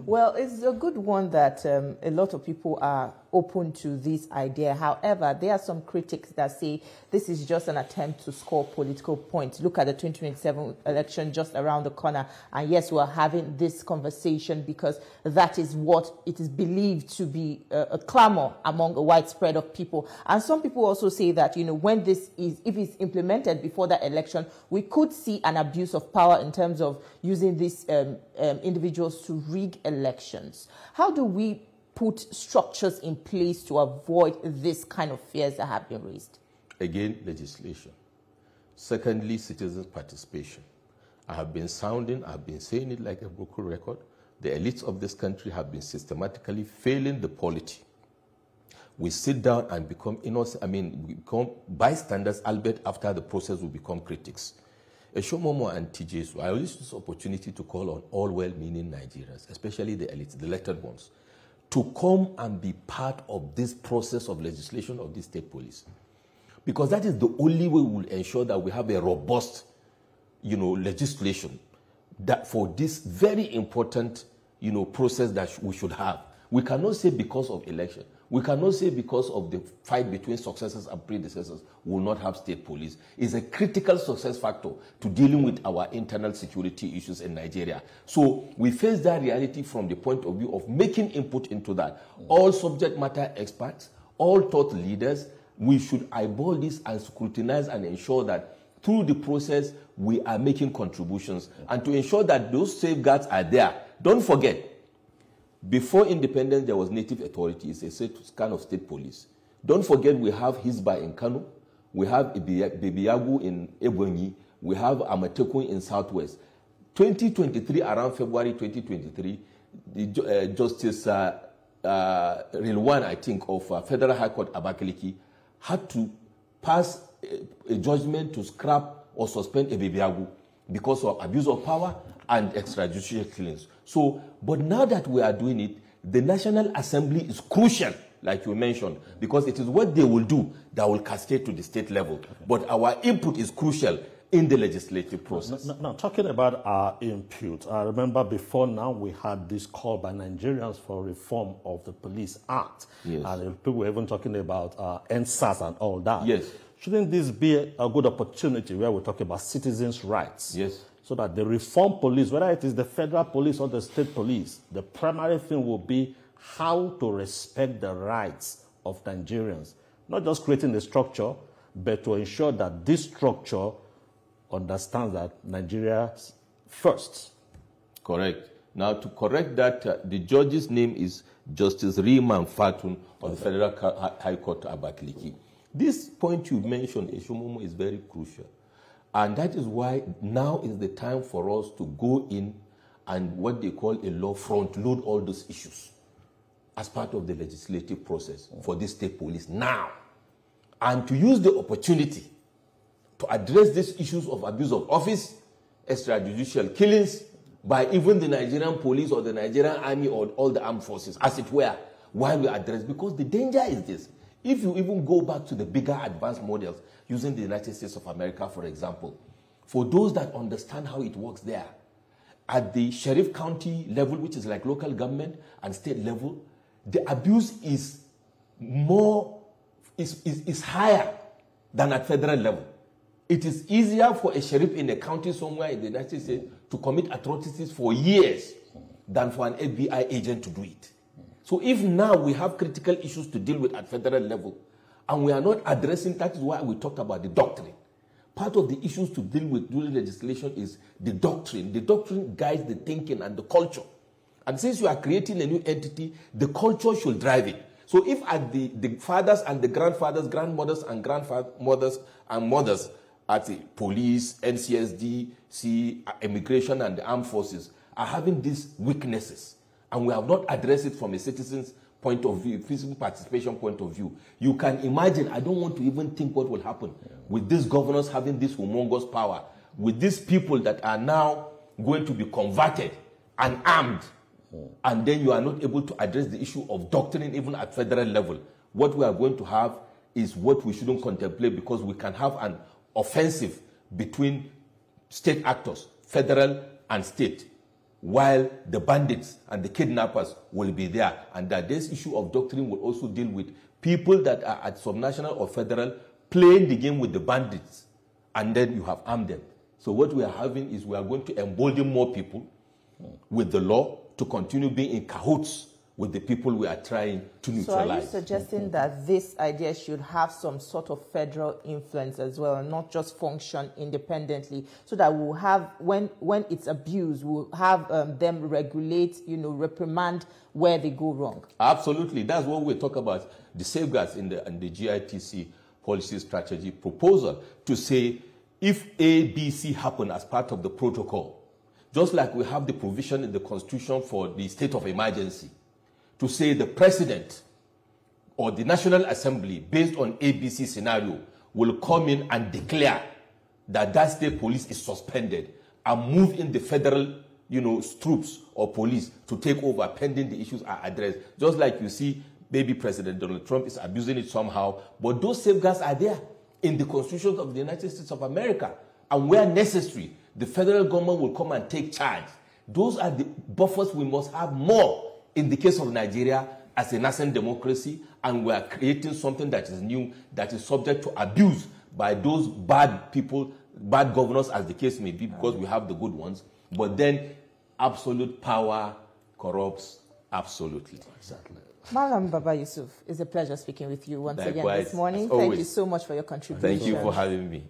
Well, it's a good one that a lot of people are open to this idea. However, there are some critics that say this is just an attempt to score political points. Look at the 2027 election just around the corner. And yes, we're having this conversation because that is what it is believed to be a clamor among a widespread of people. And some people also say that, you know, when this is, if it's implemented before that election, we could see an abuse of power in terms of using these individuals to rig elections. How do we put structures in place to avoid this kind of fears that have been raised? Again, legislation. Secondly, citizens' participation. I have been saying it like a broken record. The elites of this country have been systematically failing the polity. We sit down and become innocent, we become bystanders, albeit after the process we become critics. Eshomomo and TJ, I will use this opportunity to call on all well-meaning Nigerians, especially the elites, the elected ones, to come and be part of this process of legislation of the state police. Because that is the only way we will ensure that we have a robust, legislation that for this very important, process that we should have. We cannot say because of election. We cannot say because of the fight between successors and predecessors we will not have state police. It's a critical success factor to dealing with our internal security issues in Nigeria. So we face that reality from the point of view of making input into that. All subject matter experts, all thought leaders, we should eyeball this and scrutinize and ensure that through the process we are making contributions and to ensure that those safeguards are there. Don't forget, before independence, there was native authority. It's a kind of state police. Don't forget, we have Hisba in Kano, we have Bebiyagu in Ebonyi, we have Amatekun in Southwest. 2023, around February 2023, the Justice Rilwan, I think, of Federal High Court Abakaliki, had to pass a judgment to scrap or suspend Bebiyagu because of abuse of power and extrajudicial killings. So, but now that we are doing it, the National Assembly is crucial, like you mentioned, because it is what they will do that will cascade to the state level. But our input is crucial in the legislative process. Now, talking about our input, I remember before now we had this call by Nigerians for reform of the Police Act. Yes. And people were even talking about NSAS and all that. Yes. Shouldn't this be a good opportunity where we talk about citizens' rights? Yes. So that the reform police, whether it is the federal police or the state police, the primary thing will be how to respect the rights of Nigerians. Not just creating the structure, but to ensure that this structure understands that Nigeria first. Correct. Now, to correct that, the judge's name is Justice Riemann Fatun of the Federal High Court Abakaliki. This point you mentioned, Eshomomo, is very crucial. And that is why now is the time for us to go in and what they call a law front load all those issues as part of the legislative process for this state police now. And to use the opportunity to address these issues of abuse of office, extrajudicial killings by even the Nigerian police or the Nigerian army or all the armed forces, as it were, while we address. Because the danger is this. If you even go back to the bigger advanced models, using the United States of America, for example, for those that understand how it works there, at the sheriff county level, which is like local government and state level, the abuse is higher than at federal level. It is easier for a sheriff in a county somewhere in the United States to commit atrocities for years than for an FBI agent to do it. So if now we have critical issues to deal with at federal level, and we are not addressing, that is why we talked about the doctrine. Part of the issues to deal with during legislation is the doctrine. The doctrine guides the thinking and the culture. And since you are creating a new entity, the culture should drive it. So if at the fathers and the grandfathers, grandmothers and grandmothers and mothers at the police, NCSD, immigration and the armed forces are having these weaknesses, and we have not addressed it from a citizen's point of view, physical participation point of view, you can imagine, I don't want to even think what will happen with these governors having this humongous power, with these people that are now going to be converted and armed, and then you are not able to address the issue of doctrine even at federal level. What we are going to have is what we shouldn't contemplate, because we can have an offensive between state actors, federal and state, while the bandits and the kidnappers will be there, and that this issue of doctrine will also deal with people that are at subnational or federal playing the game with the bandits, and then you have armed them. So what we are having is we are going to embolden more people with the law to continue being in cahoots with the people we are trying to neutralize. So are you suggesting that this idea should have some sort of federal influence as well, and not just function independently, so that we'll have, when it's abused, we'll have them regulate, reprimand where they go wrong? Absolutely. That's what we talk about, the safeguards in the GITC policy strategy proposal, to say if A, B, C happen as part of the protocol, just like we have the provision in the Constitution for the state of emergency, to say the president or the National Assembly, based on ABC scenario, will come in and declare that that state police is suspended and move in the federal, troops or police to take over pending the issues are addressed. Just like you see, maybe President Donald Trump is abusing it somehow, but those safeguards are there in the Constitution of the United States of America. And where necessary, the federal government will come and take charge. Those are the buffers we must have more in the case of Nigeria as a nascent democracy, and we are creating something that is new, that is subject to abuse by those bad people, bad governors, as the case may be, because we have the good ones. But then absolute power corrupts absolutely. Exactly. Malam Baba Yusuf, it's a pleasure speaking with you once again Likewise, this morning. always. Thank you so much for your contribution. Thank you for having me.